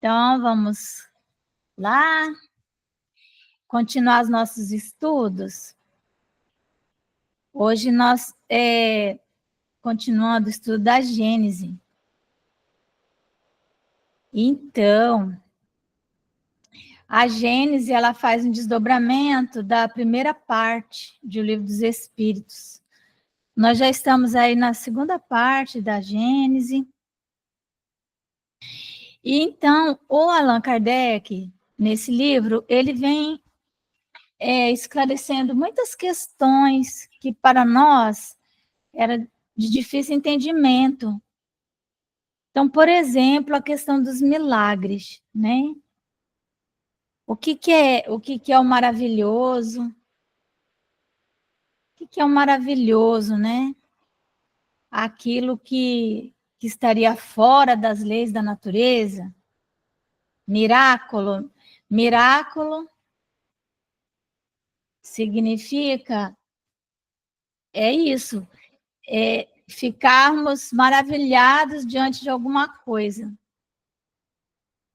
Então, vamos lá continuar os nossos estudos. Hoje nós continuando o estudo da Gênese. Então, a Gênese ela faz um desdobramento da primeira parte do Livro dos Espíritos. Nós já estamos aí na segunda parte da Gênese. E então, o Allan Kardec, nesse livro, ele vem esclarecendo muitas questões que para nós era de difícil entendimento. Então, por exemplo, a questão dos milagres, né? O que é o maravilhoso? O que é o maravilhoso, né? Aquilo que estaria fora das leis da natureza? Miraculo significa isso, ficarmos maravilhados diante de alguma coisa.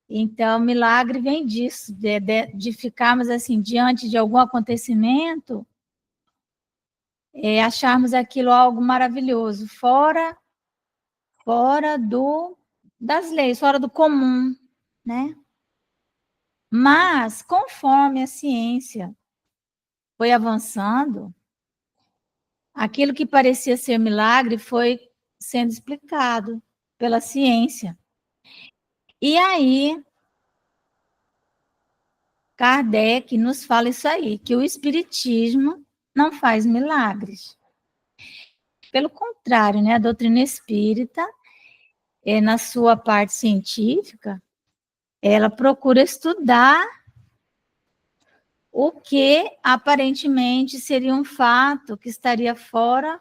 Então, milagre vem disso, de ficarmos assim diante de algum acontecimento, acharmos aquilo algo maravilhoso, fora das leis, fora do comum, né? Mas, conforme a ciência foi avançando, aquilo que parecia ser milagre foi sendo explicado pela ciência. E aí, Kardec nos fala isso aí, que o espiritismo não faz milagres. Pelo contrário, né, a doutrina espírita, na sua parte científica, ela procura estudar o que aparentemente seria um fato que estaria fora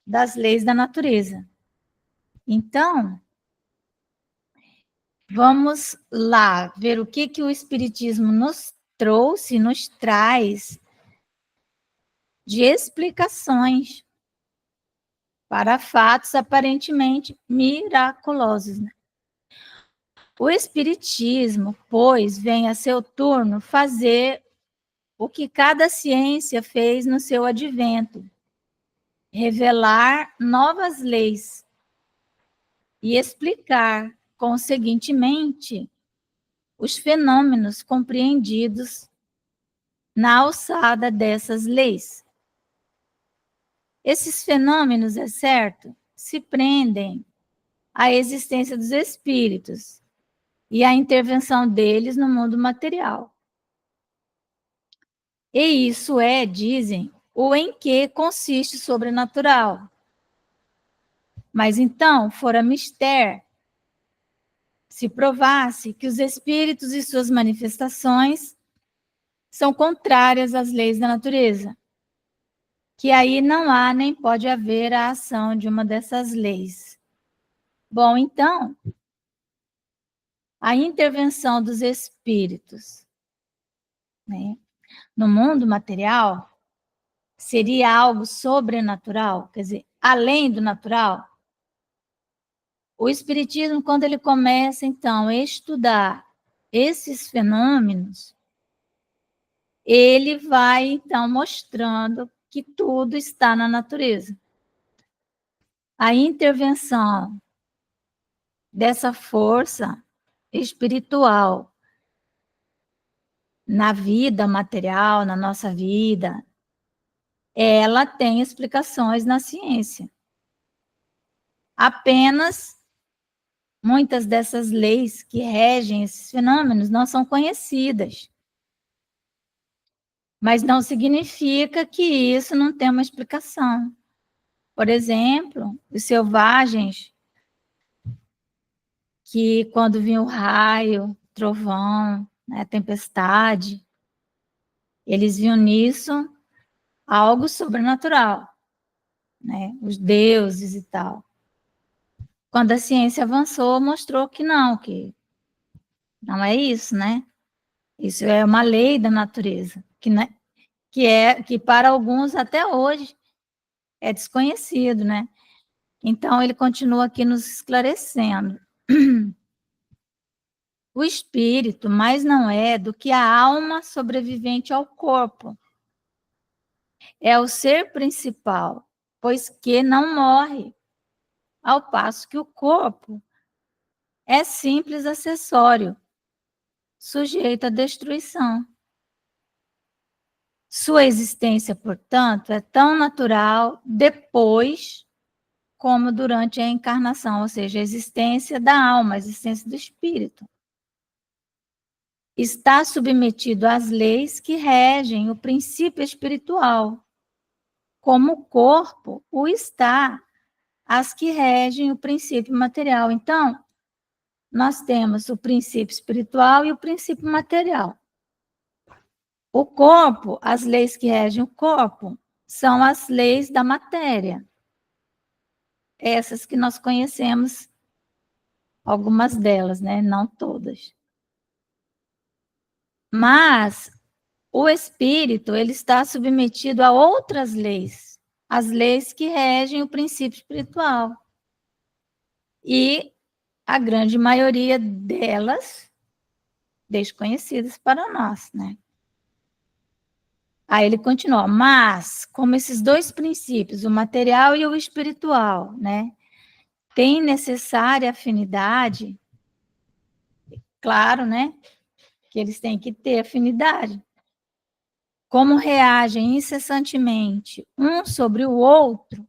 das leis da natureza. Então, vamos lá ver o que o Espiritismo nos trouxe, nos traz de explicações para fatos aparentemente miraculosos. Né? O Espiritismo, pois, vem a seu turno fazer o que cada ciência fez no seu advento, revelar novas leis e explicar, conseguintemente, os fenômenos compreendidos na alçada dessas leis. Esses fenômenos, é certo, se prendem à existência dos espíritos e à intervenção deles no mundo material. E isso dizem, o em que consiste o sobrenatural. Mas então, fora mister, se provasse que os espíritos e suas manifestações são contrárias às leis da natureza, que aí não há nem pode haver a ação de uma dessas leis. Bom, então, a intervenção dos espíritos, né, no mundo material seria algo sobrenatural, quer dizer, além do natural. O espiritismo, quando ele começa, então, a estudar esses fenômenos, ele vai, então, mostrando que tudo está na natureza. A intervenção dessa força espiritual na vida material, na nossa vida, ela tem explicações na ciência. Apenas muitas dessas leis que regem esses fenômenos não são conhecidas. Mas não significa que isso não tem uma explicação. Por exemplo, os selvagens, que quando vinha o raio, trovão, né, tempestade, eles viam nisso algo sobrenatural, né, os deuses e tal. Quando a ciência avançou, mostrou que não é isso, né? Isso é uma lei da natureza, que para alguns até hoje é desconhecido, né? Então, ele continua aqui nos esclarecendo. o espírito mais não é do que a alma sobrevivente ao corpo. É o ser principal, pois que não morre, ao passo que o corpo é simples acessório, sujeito à destruição. Sua existência, portanto, é tão natural depois como durante a encarnação, ou seja, a existência da alma, a existência do espírito. Está submetido às leis que regem o princípio espiritual, como o corpo o está às que regem o princípio material. Então, nós temos o princípio espiritual e o princípio material. O corpo, as leis que regem o corpo, são as leis da matéria. Essas que nós conhecemos, algumas delas, né? Não todas. Mas o espírito, ele está submetido a outras leis, as leis que regem o princípio espiritual. E a grande maioria delas desconhecidas para nós, né? Aí ele continua, mas como esses dois princípios, o material e o espiritual, né, têm necessária afinidade, claro, né, que eles têm que ter afinidade. Como reagem incessantemente um sobre o outro,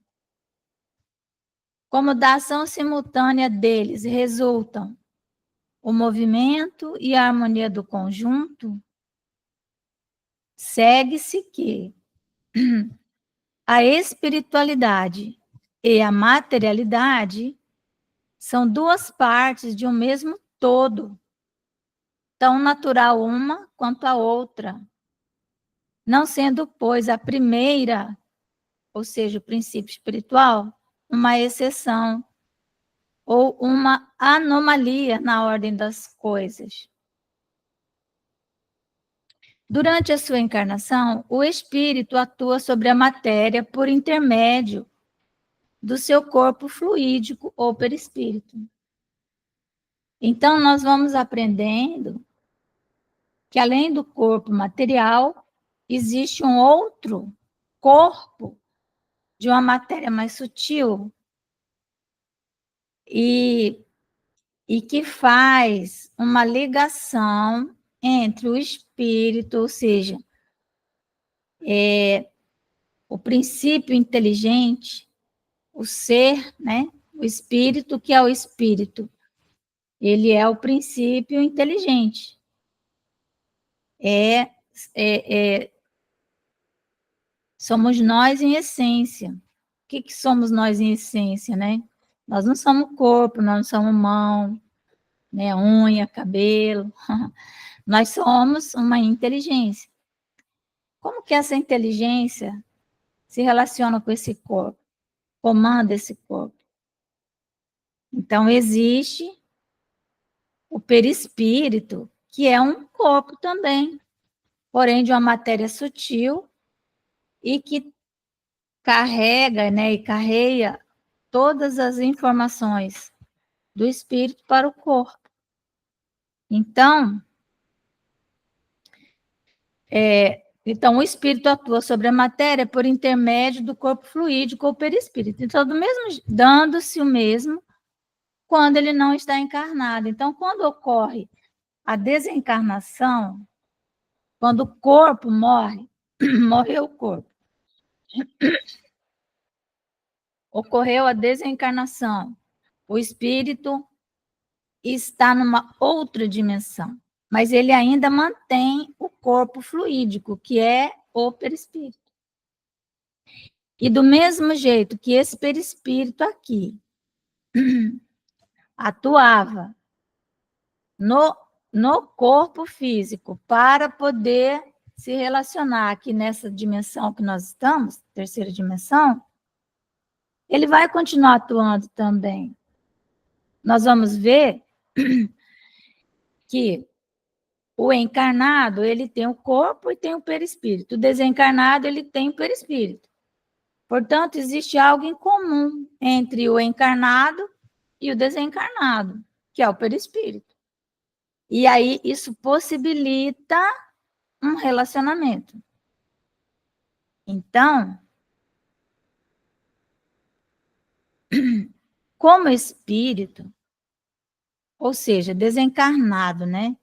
como da ação simultânea deles resultam o movimento e a harmonia do conjunto, segue-se que a espiritualidade e a materialidade são duas partes de um mesmo todo, tão natural uma quanto a outra, não sendo, pois, a primeira, ou seja, o princípio espiritual, uma exceção ou uma anomalia na ordem das coisas. Durante a sua encarnação, o espírito atua sobre a matéria por intermédio do seu corpo fluídico ou perispírito. Então, nós vamos aprendendo que, além do corpo material, existe um outro corpo de uma matéria mais sutil e que faz uma ligação entre o espírito, ou seja, o princípio inteligente, o ser, né? O espírito, que é o espírito, ele é o princípio inteligente. Somos nós em essência. O que somos nós em essência, né? Nós não somos corpo, nós não somos mão, né? Unha, cabelo. Nós somos uma inteligência. Como que essa inteligência se relaciona com esse corpo? Comanda esse corpo. Então, existe o perispírito, que é um corpo também, porém de uma matéria sutil e que carrega, né, e carreia todas as informações do espírito para o corpo. Então, o espírito atua sobre a matéria por intermédio do corpo fluídico ou perispírito. Então, dando-se o mesmo quando ele não está encarnado. Então, quando ocorre a desencarnação, quando o corpo morre, morreu o corpo, ocorreu a desencarnação, o espírito está numa outra dimensão, mas ele ainda mantém o corpo fluídico, que é o perispírito. E do mesmo jeito que esse perispírito aqui atuava no corpo físico para poder se relacionar aqui nessa dimensão que nós estamos, terceira dimensão, ele vai continuar atuando também. Nós vamos ver que o encarnado, ele tem o corpo e tem o perispírito. O desencarnado, ele tem o perispírito. Portanto, existe algo em comum entre o encarnado e o desencarnado, que é o perispírito. E aí isso possibilita um relacionamento. Então, como espírito, ou seja, desencarnado, né?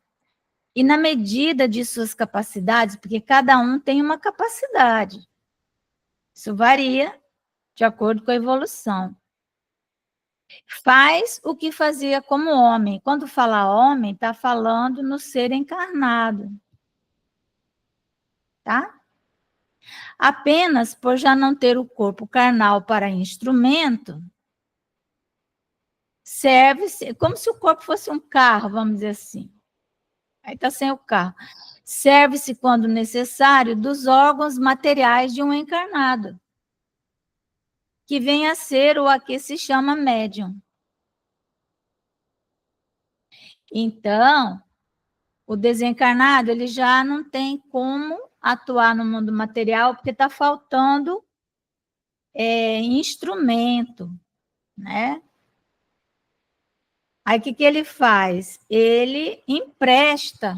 E na medida de suas capacidades, porque cada um tem uma capacidade. Isso varia de acordo com a evolução. Faz o que fazia como homem. Quando fala homem, está falando no ser encarnado. Tá? Apenas por já não ter o corpo carnal para instrumento, serve-se, como se o corpo fosse um carro, vamos dizer assim. Aí está sem o carro. Serve-se, quando necessário, dos órgãos materiais de um encarnado, que vem a ser o a que se chama médium. Então, o desencarnado, ele já não tem como atuar no mundo material, porque está faltando instrumento, né? Aí, o que ele faz? Ele empresta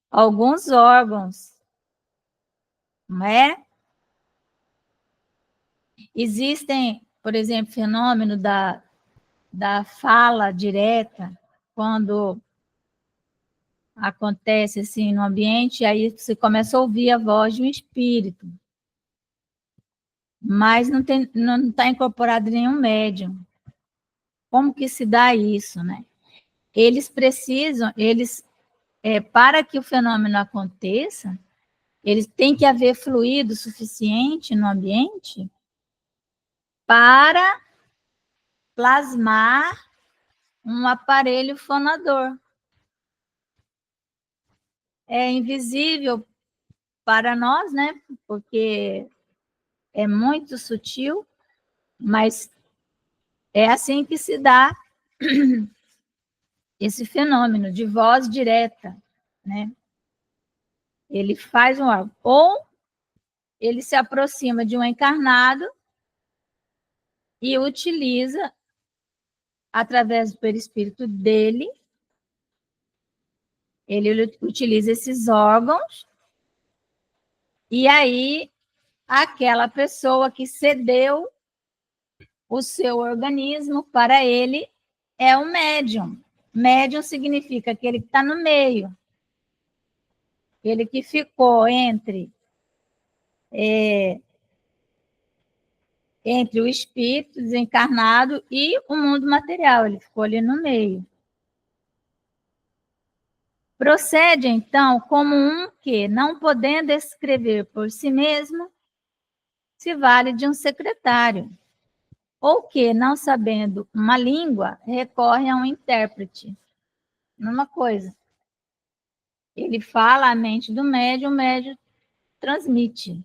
alguns órgãos, não é? Existem, por exemplo, fenômeno da fala direta, quando acontece assim no ambiente, aí você começa a ouvir a voz de um espírito, mas não está incorporado nenhum médium. Como que se dá isso, né? Eles precisam, para que o fenômeno aconteça, eles têm que haver fluido suficiente no ambiente para plasmar um aparelho fonador. É invisível para nós, né? Porque é muito sutil, mas é assim que se dá esse fenômeno de voz direta, né? Ele faz um órgão. Ou ele se aproxima de um encarnado e utiliza, através do perispírito dele, ele utiliza esses órgãos, e aí aquela pessoa que cedeu o seu organismo para ele é o médium. Médium significa aquele que está no meio, aquele que ficou entre o espírito desencarnado e o mundo material, ele ficou ali no meio. Procede, então, como um que, não podendo escrever por si mesmo, se vale de um secretário, ou que, não sabendo uma língua, recorre a um intérprete. Mesma coisa. Ele fala a mente do médium, o médium transmite.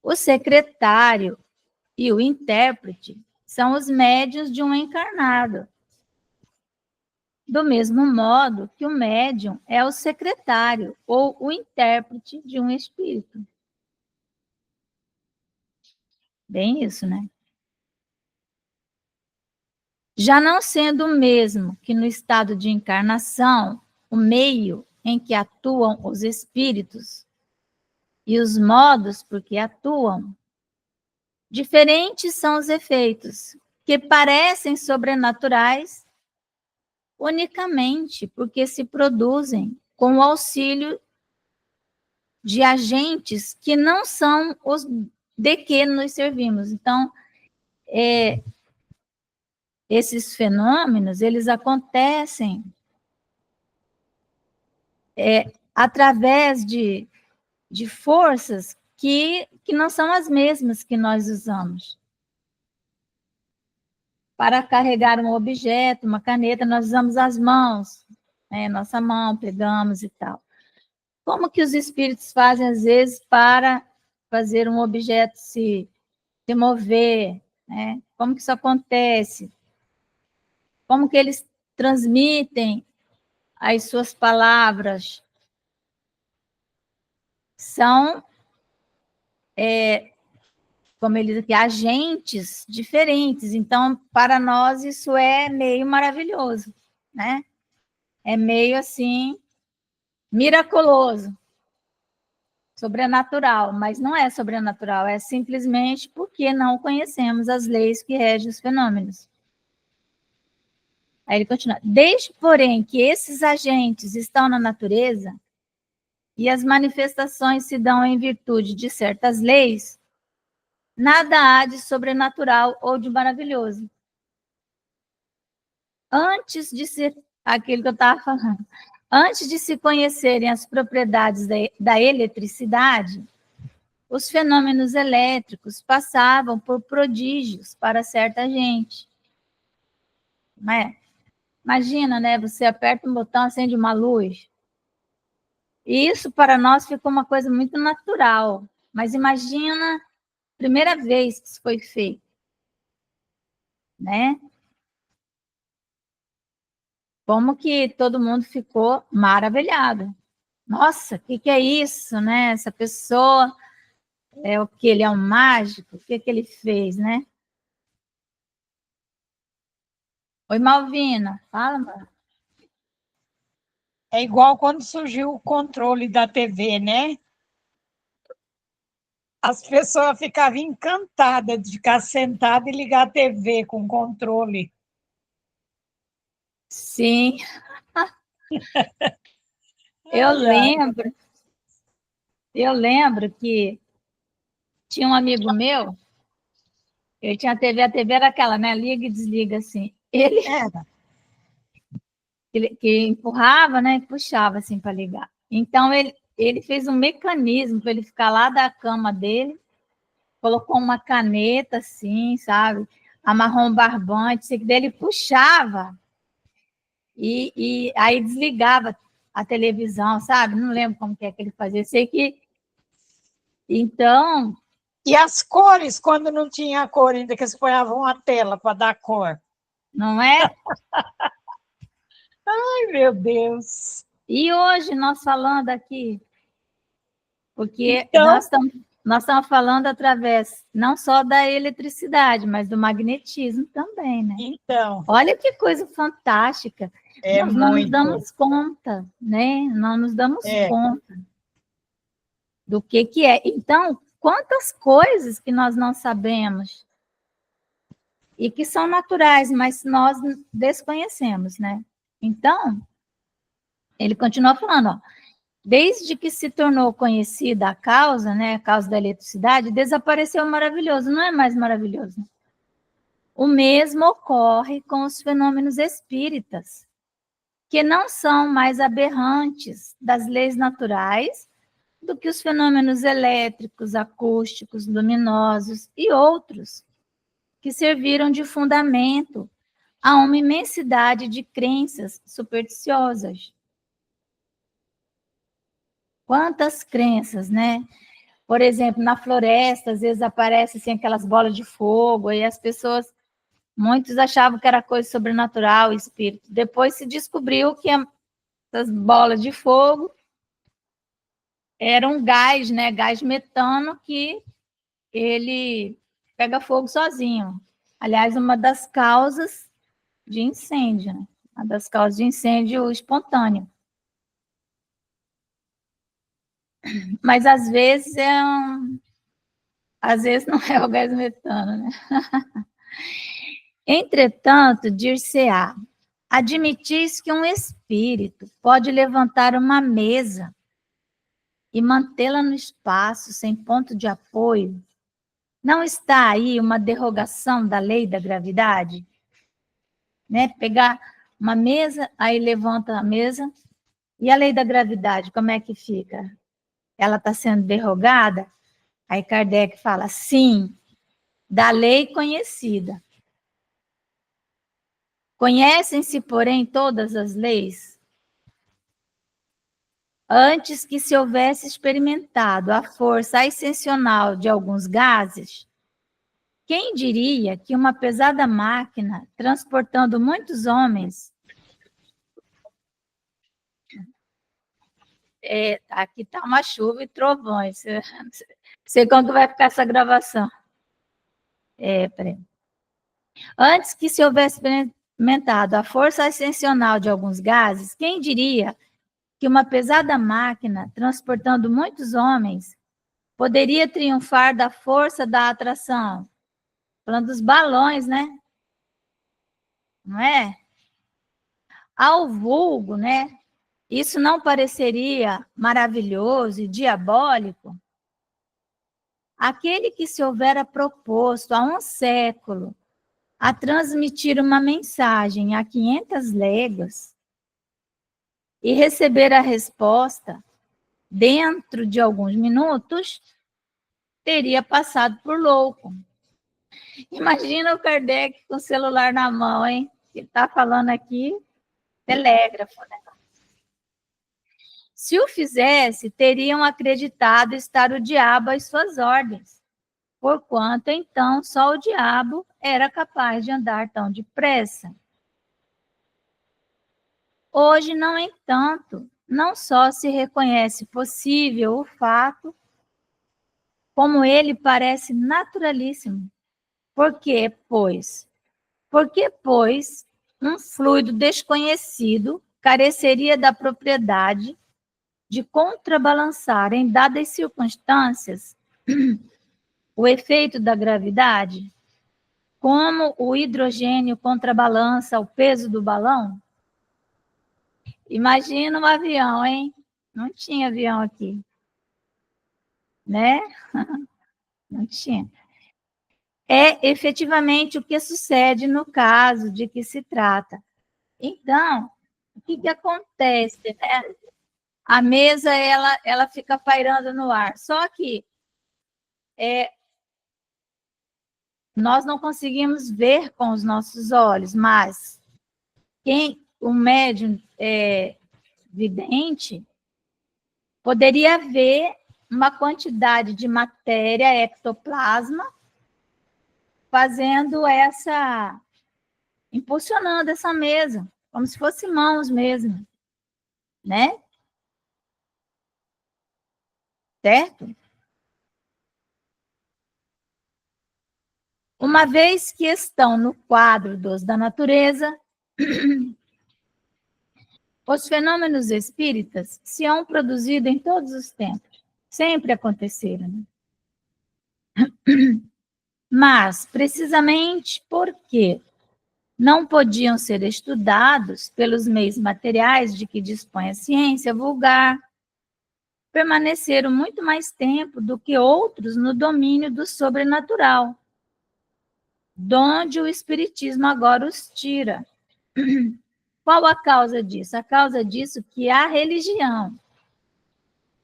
O secretário e o intérprete são os médiuns de um encarnado. Do mesmo modo que o médium é o secretário ou o intérprete de um espírito. Bem isso, né? Já não sendo o mesmo que no estado de encarnação, o meio em que atuam os espíritos e os modos por que atuam, diferentes são os efeitos, que parecem sobrenaturais unicamente porque se produzem com o auxílio de agentes que não são os de que nos servimos. Então, esses fenômenos, eles acontecem através de forças que não são as mesmas que nós usamos. Para carregar um objeto, uma caneta, nós usamos as mãos, né? Nossa mão, pegamos e tal. Como que os espíritos fazem, às vezes, para fazer um objeto se mover, né? Como que isso acontece? Como que eles transmitem as suas palavras? São como ele diz aqui, agentes diferentes. Então, para nós, isso é meio maravilhoso, né? É meio assim, miraculoso, sobrenatural, mas não é sobrenatural, é simplesmente porque não conhecemos as leis que regem os fenômenos. Aí ele continua: desde, porém, que esses agentes estão na natureza e as manifestações se dão em virtude de certas leis, nada há de sobrenatural ou de maravilhoso. Antes de ser aquilo que eu estava falando, antes de se conhecerem as propriedades da eletricidade, os fenômenos elétricos passavam por prodígios para certa gente. Não é? Imagina, né? Você aperta um botão, acende uma luz. E isso para nós ficou uma coisa muito natural. Mas imagina a primeira vez que isso foi feito, né? Como que todo mundo ficou maravilhado. Nossa, o que é isso, né? Essa pessoa é o que? Ele é um mágico? O que ele fez, né? Oi, Malvina, fala, mano. É igual quando surgiu o controle da TV, né? As pessoas ficavam encantadas de ficar sentada e ligar a TV com controle. Sim, eu Ai, ai. lembro, eu lembro que tinha um amigo meu, ele tinha a TV era aquela, né? Liga e desliga assim. Era. Que empurrava, né? E puxava assim para ligar. Então ele fez um mecanismo para ele ficar lá da cama dele, colocou uma caneta assim, sabe? Amarrou um barbante, sei que dele puxava e aí desligava a televisão, sabe? Não lembro como que é que ele fazia. Sei que então, E as cores, quando não tinha cor ainda, que eles ponhavam a tela para dar cor. não é? Ai, meu Deus. E hoje nós falando aqui, porque Então, nós estamos falando através não só da eletricidade, mas do magnetismo também, né? então, Olha que coisa fantástica. é Nós não nos muito. damos conta, né? Não nos damos É, conta do que é. Então, quantas coisas que nós não sabemos e que são naturais, mas nós desconhecemos, né? Então, ele continua falando, ó, desde que se tornou conhecida a causa, né, a causa da eletricidade, desapareceu o maravilhoso, não é mais maravilhoso. O mesmo ocorre com os fenômenos espíritas, que não são mais aberrantes das leis naturais do que os fenômenos elétricos, acústicos, luminosos e outros, que serviram de fundamento a uma imensidade de crenças supersticiosas. Quantas crenças, né? Por exemplo, na floresta, às vezes aparecem assim, aquelas bolas de fogo, e as pessoas, muitos achavam que era coisa sobrenatural, espírito. Depois se descobriu que essas bolas de fogo eram gás, né? Gás metano que ele pega fogo sozinho. Aliás, uma das causas de incêndio, né? Uma das causas de incêndio espontâneo. Mas às vezes não é o gás metano, né? Entretanto, dir-se-á, admitis que um espírito pode levantar uma mesa e mantê-la no espaço sem ponto de apoio? Não está aí uma derrogação da lei da gravidade? Né? Pegar uma mesa, aí levanta a mesa, e a lei da gravidade, como é que fica? Ela está sendo derrogada? Aí Kardec fala, sim, da lei conhecida. Conhecem-se, porém, todas as leis? Antes que se houvesse experimentado a força ascensional de alguns gases, quem diria que uma pesada máquina transportando muitos homens. Aqui está uma chuva e trovões. Sei como que vai ficar essa gravação. Peraí. Antes que se houvesse experimentado a força ascensional de alguns gases, quem diria que uma pesada máquina, transportando muitos homens, poderia triunfar da força da atração? Falando dos balões, né? Não é? Ao vulgo, né? Isso não pareceria maravilhoso e diabólico? Aquele que se houvera proposto há um século a transmitir uma mensagem a 500 léguas e receber a resposta dentro de alguns minutos, teria passado por louco. Imagina o Kardec com o celular na mão, hein? Ele está falando aqui, telégrafo, né? Se o fizesse, teriam acreditado estar o diabo às suas ordens, porquanto então só o diabo era capaz de andar tão depressa. Hoje, no entanto, não só se reconhece possível o fato, como ele parece naturalíssimo. Por quê, pois? Porque, pois, um fluido desconhecido careceria da propriedade de contrabalançar em dadas circunstâncias o efeito da gravidade, como o hidrogênio contrabalança o peso do balão? Imagina um avião, hein? Não tinha avião aqui, né? Não tinha. É efetivamente o que sucede no caso de que se trata. Então, o que acontece, né? A mesa, ela fica pairando no ar. Só que nós não conseguimos ver com os nossos olhos, mas o médium vidente poderia ver uma quantidade de matéria, ectoplasma, impulsionando essa mesa, como se fosse mãos mesmo, né? Certo? Uma vez que estão no quadro da natureza, os fenômenos espíritas se hão produzido em todos os tempos, sempre aconteceram. Né? Mas, precisamente porque não podiam ser estudados pelos meios materiais de que dispõe a ciência vulgar, permaneceram muito mais tempo do que outros no domínio do sobrenatural, donde o espiritismo agora os tira. Qual a causa disso? A causa disso que a religião,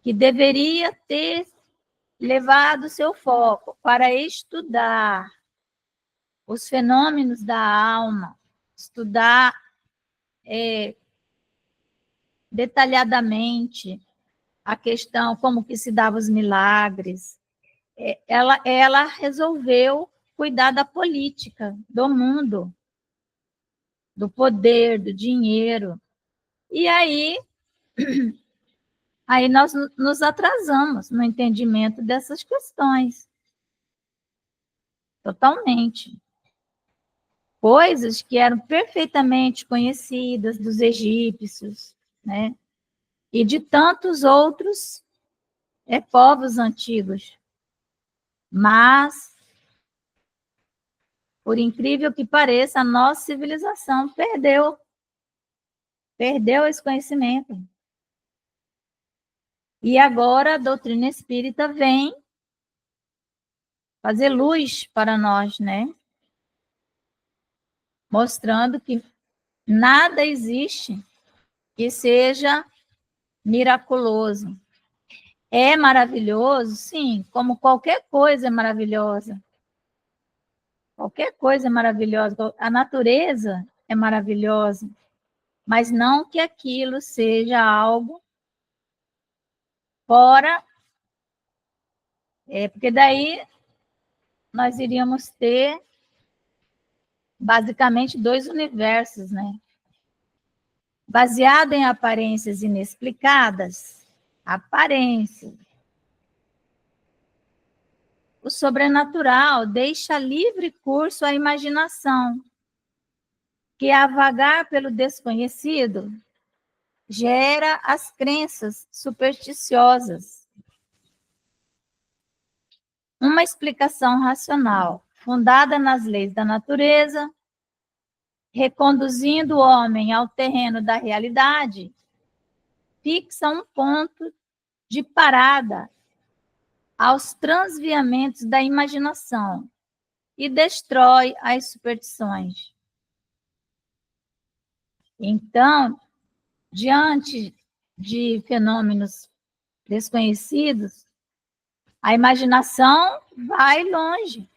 que deveria ter levado seu foco para estudar os fenômenos da alma, estudar detalhadamente a questão, como que se dava os milagres, ela resolveu cuidar da política, do mundo, do poder, do dinheiro. E aí nós nos atrasamos no entendimento dessas questões. Totalmente. Coisas que eram perfeitamente conhecidas dos egípcios, né? E de tantos outros povos antigos. Mas, por incrível que pareça, a nossa civilização perdeu esse conhecimento. E agora a doutrina espírita vem fazer luz para nós, né? Mostrando que nada existe que seja miraculoso. É maravilhoso, sim, como qualquer coisa é maravilhosa. Qualquer coisa é maravilhosa. A natureza é maravilhosa, mas não que aquilo seja algo fora, porque daí nós iríamos ter basicamente dois universos, né? Baseado em aparências inexplicadas, aparência. o sobrenatural deixa livre curso à imaginação, que, a vagar pelo desconhecido, gera as crenças supersticiosas. Uma explicação racional, fundada nas leis da natureza, reconduzindo o homem ao terreno da realidade, fixa um ponto de parada aos transviamentos da imaginação e destrói as superstições. Então, diante de fenômenos desconhecidos, a imaginação vai longe.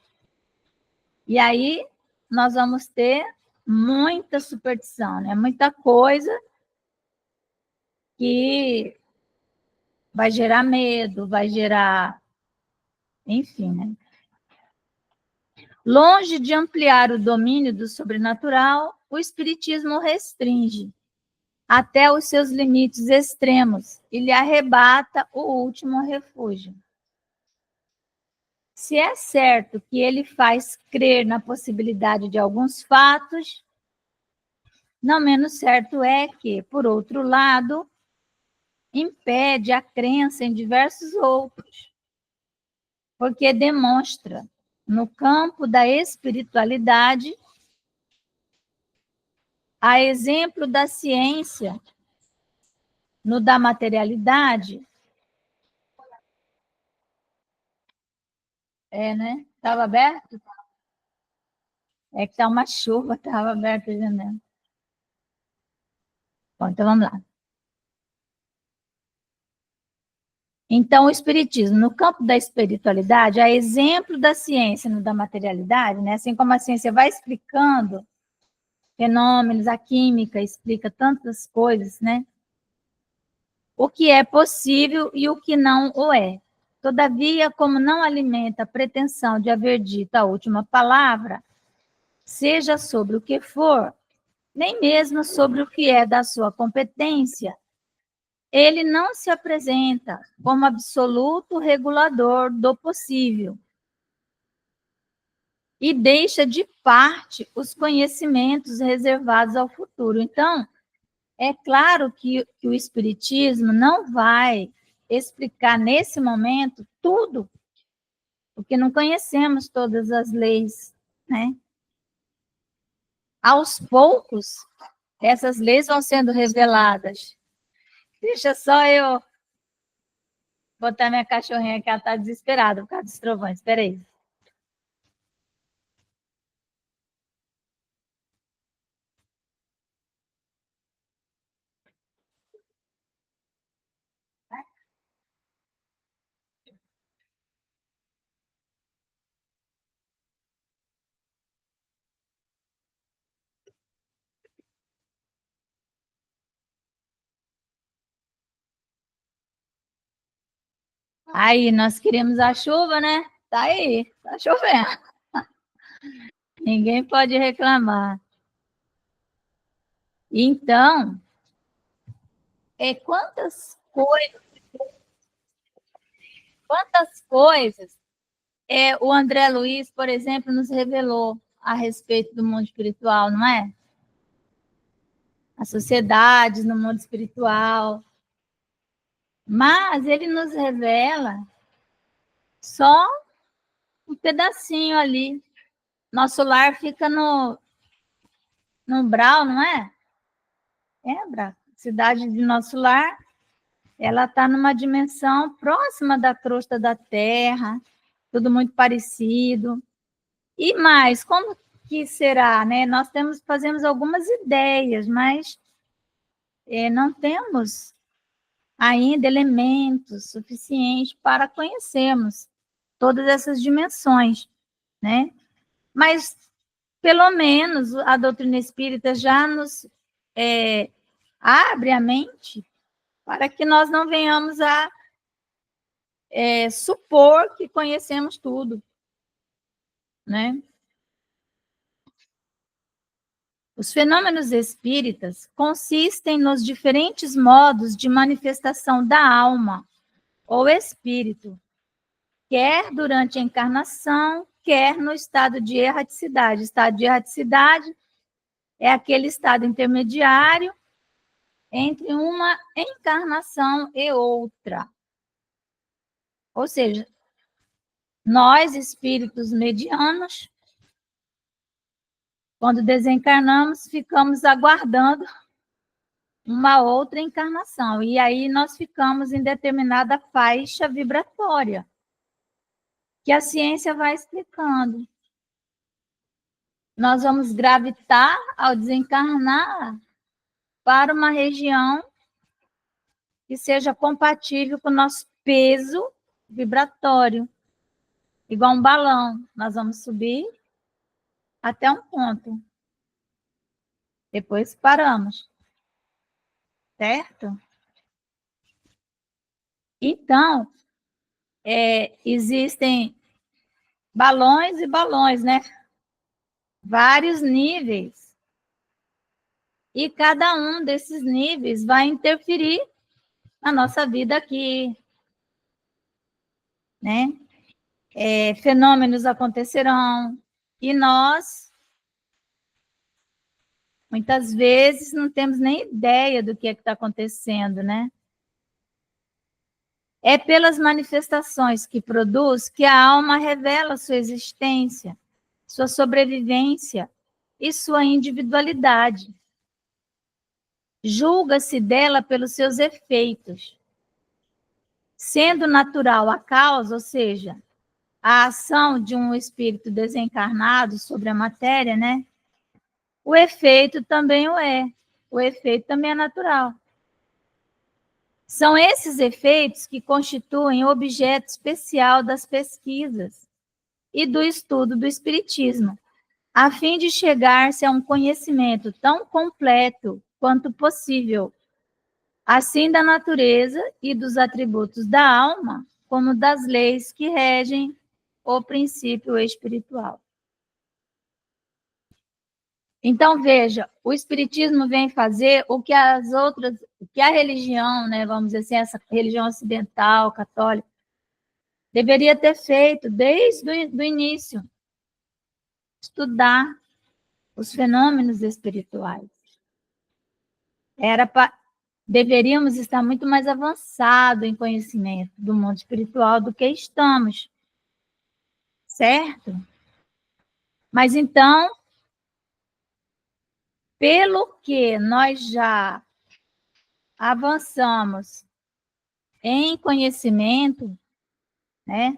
E aí nós vamos ter muita superstição, né? Muita coisa que vai gerar medo, vai gerar, enfim, né? Longe de ampliar o domínio do sobrenatural, o espiritismo restringe até os seus limites extremos e lhe arrebata o último refúgio. Se é certo que ele faz crer na possibilidade de alguns fatos, não menos certo é que, por outro lado, impede a crença em diversos outros, porque demonstra, no campo da espiritualidade, a exemplo da ciência, no da materialidade, né? Estava aberto? É que está uma chuva, estava aberto a janela. Bom, então vamos lá. Então, o espiritismo, no campo da espiritualidade, a exemplo da ciência, no da materialidade, né? Assim como a ciência vai explicando fenômenos, a química explica tantas coisas, né? O que é possível e o que não o é. Todavia, como não alimenta a pretensão de haver dito a última palavra, seja sobre o que for, nem mesmo sobre o que é da sua competência, ele não se apresenta como absoluto regulador do possível e deixa de parte os conhecimentos reservados ao futuro. Então, é claro que o Espiritismo não vai explicar nesse momento tudo, porque não conhecemos todas as leis, né? Aos poucos, essas leis vão sendo reveladas. Deixa só eu botar minha cachorrinha, que ela está desesperada por causa dos trovões. Espera aí. Aí, nós queríamos a chuva, né? Tá aí, tá chovendo. Ninguém pode reclamar. Então, quantas coisas o André Luiz, por exemplo, nos revelou a respeito do mundo espiritual, não é? As sociedades no mundo espiritual. Mas ele nos revela só um pedacinho ali. Nosso lar fica no Brau, não é? Brau. Cidade de Nosso Lar, ela está numa dimensão próxima da crosta da Terra, tudo muito parecido. E mais, como que será, né? Nós fazemos algumas ideias, mas não temos ainda elementos suficientes para conhecermos todas essas dimensões, né? Mas, pelo menos, a doutrina espírita já nos abre a mente para que nós não venhamos a supor que conhecemos tudo, né? Os fenômenos espíritas consistem nos diferentes modos de manifestação da alma ou espírito, quer durante a encarnação, quer no estado de erraticidade. Estado de erraticidade é aquele estado intermediário entre uma encarnação e outra. Ou seja, nós, espíritos medianos, quando desencarnamos, ficamos aguardando uma outra encarnação. E aí nós ficamos em determinada faixa vibratória, que a ciência vai explicando. Nós vamos gravitar, ao desencarnar, para uma região que seja compatível com o nosso peso vibratório. Igual um balão, nós vamos subir até um ponto. Depois paramos. Certo? Então, existem balões e balões, né? Vários níveis. E cada um desses níveis vai interferir na nossa vida aqui, né? Fenômenos acontecerão e nós, muitas vezes, não temos nem ideia do que é que está acontecendo, né? É pelas manifestações que produz que a alma revela sua existência, sua sobrevivência e sua individualidade. Julga-se dela pelos seus efeitos. Sendo natural a causa, ou seja, a ação de um espírito desencarnado sobre a matéria, né? O efeito também o é. O efeito também é natural. São esses efeitos que constituem o objeto especial das pesquisas e do estudo do espiritismo, a fim de chegar-se a um conhecimento tão completo quanto possível, assim da natureza e dos atributos da alma, como das leis que regem o princípio espiritual. Então, veja, o espiritismo vem fazer o que a religião, né, vamos dizer assim, essa religião ocidental, católica, deveria ter feito desde o início. Estudar os fenômenos espirituais. Deveríamos estar muito mais avançados em conhecimento do mundo espiritual do que estamos. Certo? Mas então, pelo que nós já avançamos em conhecimento, né,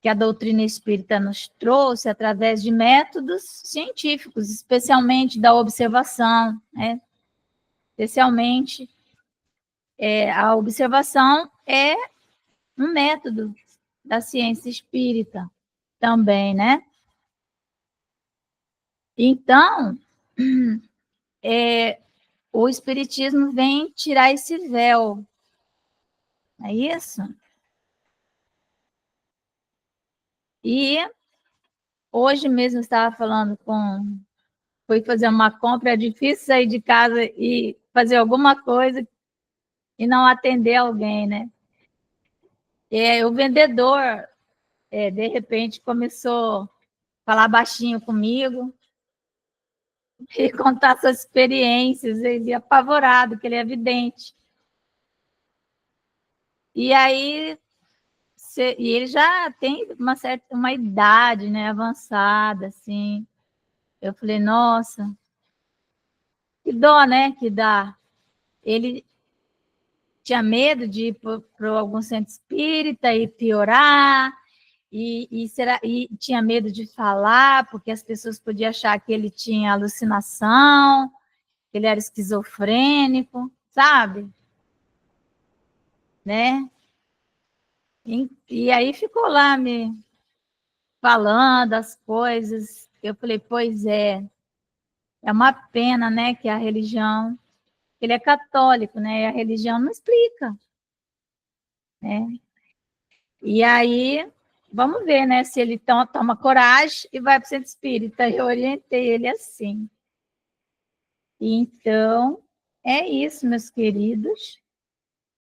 que a doutrina espírita nos trouxe através de métodos científicos, especialmente da observação, né? Especialmente, a observação é um método da ciência espírita também, né? Então, o espiritismo vem tirar esse véu, é isso? E hoje mesmo eu estava falando fui fazer uma compra, é difícil sair de casa e fazer alguma coisa e não atender alguém, né? O vendedor, de repente, começou a falar baixinho comigo e contar suas experiências, ele apavorado, que ele é vidente. E aí, e ele já tem uma idade, né, avançada, assim. Eu falei, nossa, que dó, né, que dá. Ele tinha medo de ir para algum centro espírita e piorar, e tinha medo de falar, porque as pessoas podiam achar que ele tinha alucinação, que ele era esquizofrênico, sabe? Né? E aí ficou lá me falando as coisas. Eu falei, pois é uma pena, né, que a religião, ele é católico, né, e a religião não explica, né? E aí, vamos ver, né, se ele toma coragem e vai para o centro espírita. Eu orientei ele assim. Então, é isso, meus queridos.